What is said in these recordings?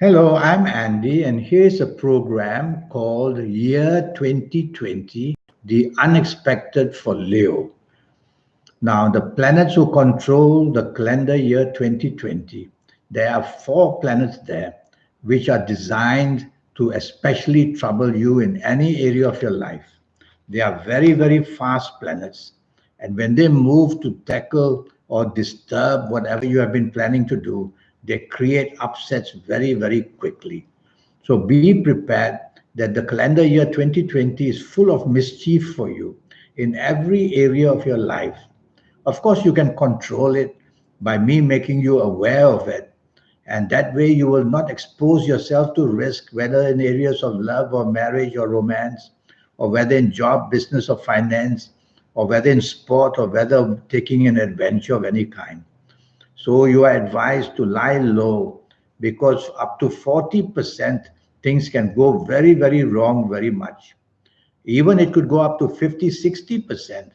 Hello, I'm Andy, and here's a program called Year 2020, The Unexpected for Leo. Now, the planets who control the calendar year 2020, there are four planets there which are designed to especially trouble you in any area of your life. They are very, very fast planets. And when they move to tackle or disturb whatever you have been planning to do, they create upsets very, very quickly. So be prepared that the calendar year 2020 is full of mischief for you in every area of your life. Of course, you can control it by me making you aware of it. And that way, you will not expose yourself to risk, whether in areas of love or marriage or romance, or whether in job, business, or finance, or whether in sport, or whether taking an adventure of any kind. So you are advised to lie low because up to 40% things can go very, very wrong very much. Even it could go up to 50, 60%.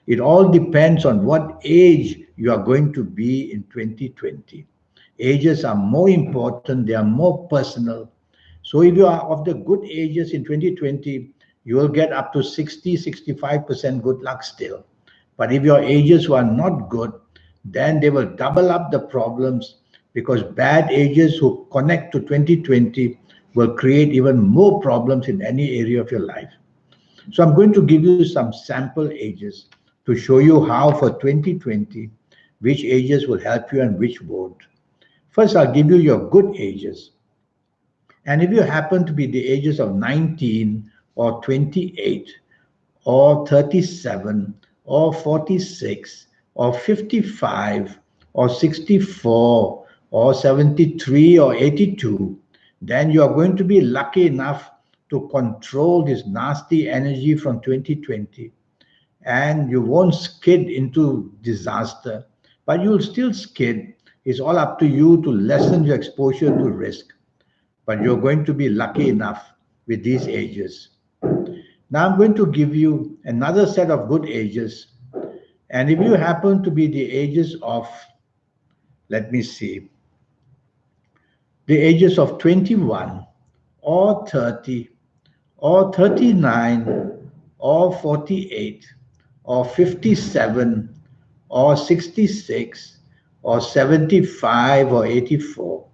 It all depends on what age you are going to be in 2020. Ages are more important, they are more personal. So if you are of the good ages in 2020, you will get up to 60, 65% good luck still. But if your ages who are not good, then they will double up the problems because bad ages who connect to 2020 will create even more problems in any area of your life. So I'm going to give you some sample ages to show you how for 2020, which ages will help you and which won't. First, I'll give you your good ages. And if you happen to be the ages of 19 or 28 or 37 or 46 or 55 or 64 or 73 or 82, then you are going to be lucky enough to control this nasty energy from 2020, and you won't skid into disaster, but you'll still skid. It's all up to you to lessen your exposure to risk, but you're going to be lucky enough with these ages. Now I'm going to give you another set of good ages. And if you happen to be the ages of, let me see, the ages of 21 or 30 or 39 or 48 or 57 or 66 or 75 or 84,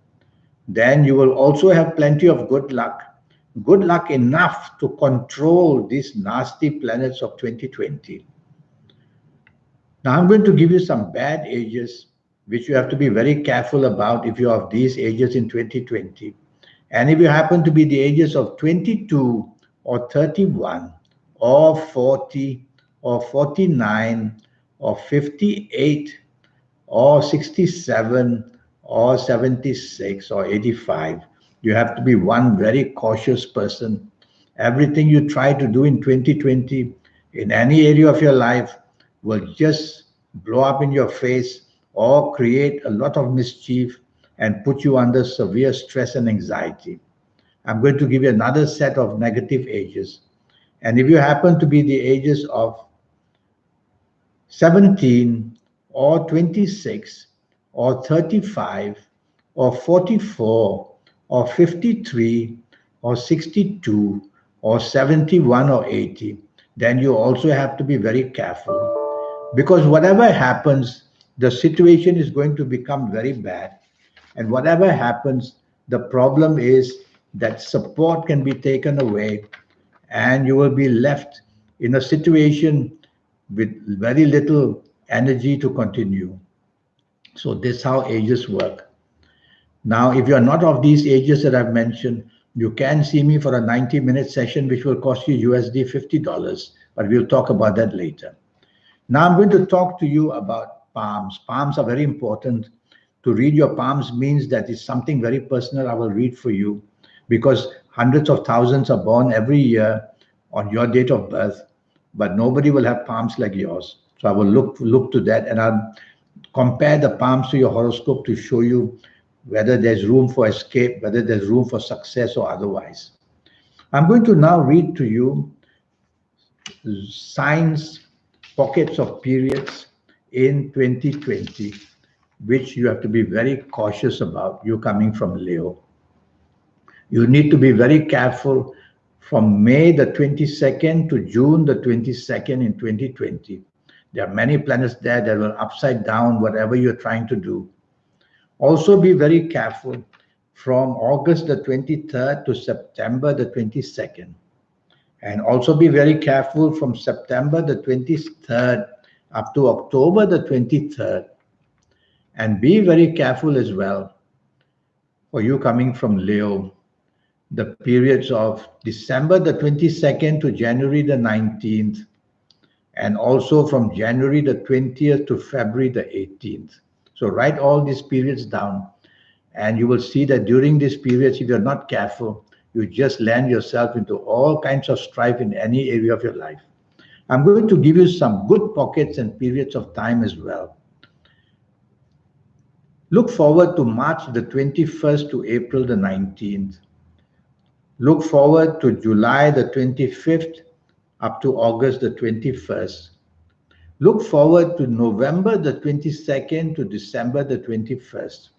then you will also have plenty of good luck enough to control these nasty planets of 2020. Now, I'm going to give you some bad ages, which you have to be very careful about if you're of these ages in 2020. And if you happen to be the ages of 22 or 31 or 40 or 49 or 58 or 67 or 76 or 85, you have to be one very cautious person. Everything you try to do in 2020 in any area of your life will just blow up in your face or create a lot of mischief and put you under severe stress and anxiety. I'm going to give you another set of negative ages. And if you happen to be the ages of 17 or 26 or 35 or 44 or 53 or 62 or 71 or 80, then you also have to be very careful because whatever happens, the situation is going to become very bad. And whatever happens, the problem is that support can be taken away and you will be left in a situation with very little energy to continue. So this is how ages work. Now, if you're not of these ages that I've mentioned, you can see me for a 90-minute session, which will cost you USD $50, but we'll talk about that later. Now I'm going to talk to you about palms. Palms are very important. To read your palms means that it's something very personal I will read for you because hundreds of thousands are born every year on your date of birth, but nobody will have palms like yours. So I will look to that and I'll compare the palms to your horoscope to show you whether there's room for escape, whether there's room for success or otherwise. I'm going to now read to you signs, pockets of periods in 2020, which you have to be very cautious about, you coming from Leo. You need to be very careful from May the 22nd to June the 22nd in 2020. There are many planets there that will upside down whatever you're trying to do. Also be very careful from August the 23rd to September the 22nd. And also be very careful from September the 23rd up to October the 23rd. And be very careful as well for you coming from Leo, the periods of December the 22nd to January the 19th, and also from January the 20th to February the 18th. So write all these periods down, and you will see that during these periods, if you're not careful, you just land yourself into all kinds of strife in any area of your life. I'm going to give you some good pockets and periods of time as well. Look forward to March the 21st to April the 19th. Look forward to July the 25th up to August the 21st. Look forward to November the 22nd to December the 21st.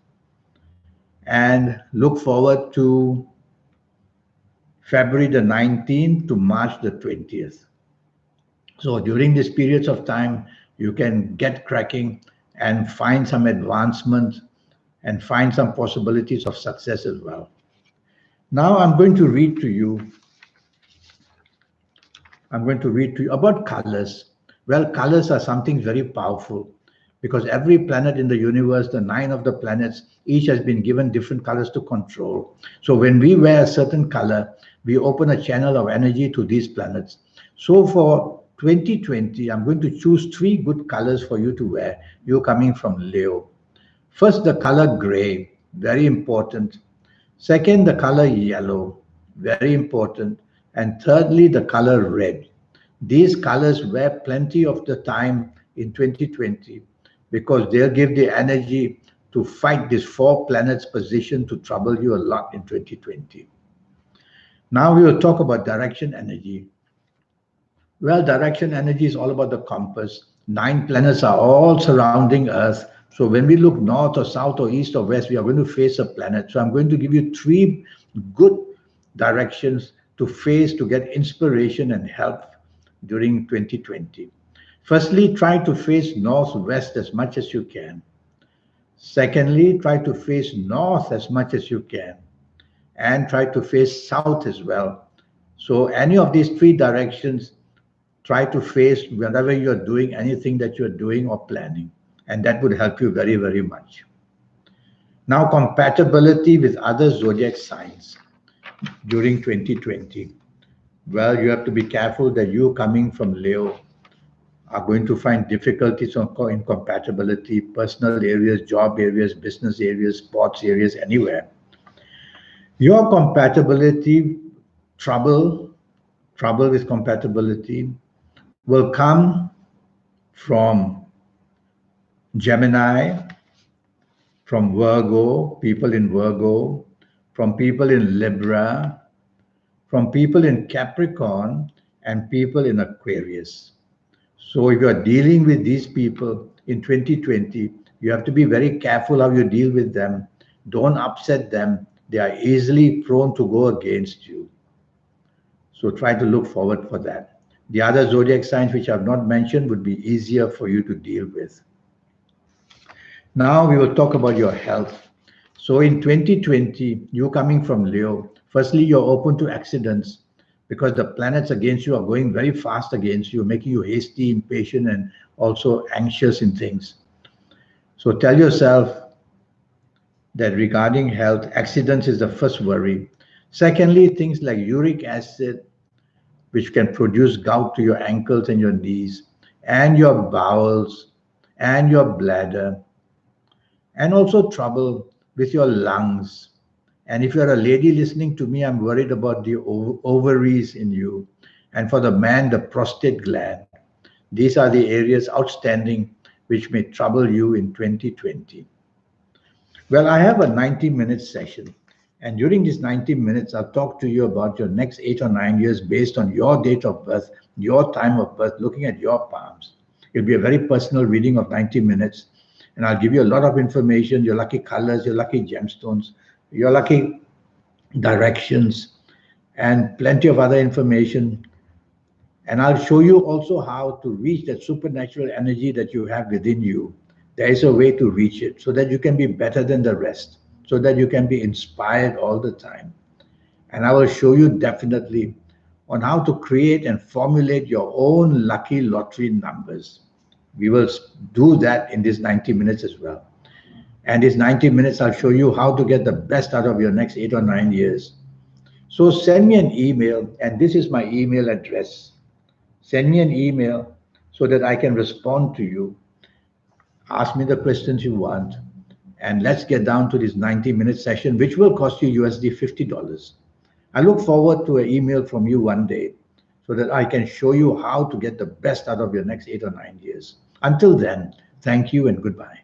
And look forward to February the 19th to March the 20th. So during these periods of time, you can get cracking and find some advancement and find some possibilities of success as well. Now I'm going to read to you about colors. Well, colors are something very powerful because every planet in the universe, the 9 of the planets, each has been given different colors to control. So when we wear a certain color, we open a channel of energy to these planets. So for 2020, I'm going to choose 3 good colors for you to wear. You're coming from Leo. First, the color gray, very important. Second, the color yellow, very important. And thirdly, the color red. These colors wear plenty of the time in 2020 because they'll give the energy to fight these 4 planets' position to trouble you a lot in 2020. Now we will talk about direction energy. Well, direction energy is all about the compass. 9 planets are all surrounding Earth. So when we look north or south or east or west, we are going to face a planet. So I'm going to give you 3 good directions to face to get inspiration and help during 2020. Firstly, try to face northwest as much as you can. Secondly, try to face north as much as you can. And try to face south as well. So any of these 3 directions, try to face whenever you're doing anything that you're doing or planning. And that would help you very, very much. Now, compatibility with other zodiac signs during 2020. Well, you have to be careful that you coming from Leo are going to find difficulties in compatibility, personal areas, job areas, business areas, sports areas, anywhere. Your compatibility, trouble with compatibility will come from Gemini, from Virgo, people in Virgo, from people in Libra, from people in Capricorn, and people in Aquarius. So if you are dealing with these people in 2020, you have to be very careful how you deal with them. Don't upset them. They are easily prone to go against you. So try to look forward for that. The other zodiac signs which I have not mentioned would be easier for you to deal with. Now we will talk about your health. So in 2020, you coming from Leo, firstly, you're open to accidents because the planets against you are going very fast against you, making you hasty, impatient, and also anxious in things. So tell yourself that regarding health, accidents is the first worry. Secondly, things like uric acid, which can produce gout to your ankles and your knees, and your bowels, and your bladder, and also trouble with your lungs. And if you're a lady listening to me, I'm worried about the ovaries in you. And for the man, the prostate gland. These are the areas outstanding which may trouble you in 2020. Well, I have a 90-minute session. And during these 90 minutes, I'll talk to you about your next 8 or 9 years based on your date of birth, your time of birth, looking at your palms. It'll be a very personal reading of 90 minutes. And I'll give you a lot of information, your lucky colors, your lucky gemstones, your lucky directions, and plenty of other information. And I'll show you also how to reach that supernatural energy that you have within you. There is a way to reach it so that you can be better than the rest, so that you can be inspired all the time. And I will show you definitely on how to create and formulate your own lucky lottery numbers. We will do that in this 90 minutes as well. And these 90 minutes, I'll show you how to get the best out of your next 8 or 9 years. So send me an email, and this is my email address. Send me an email so that I can respond to you. Ask me the questions you want, and let's get down to this 90-minute session, which will cost you USD $50. I look forward to an email from you one day so that I can show you how to get the best out of your next 8 or 9 years. Until then, thank you and goodbye.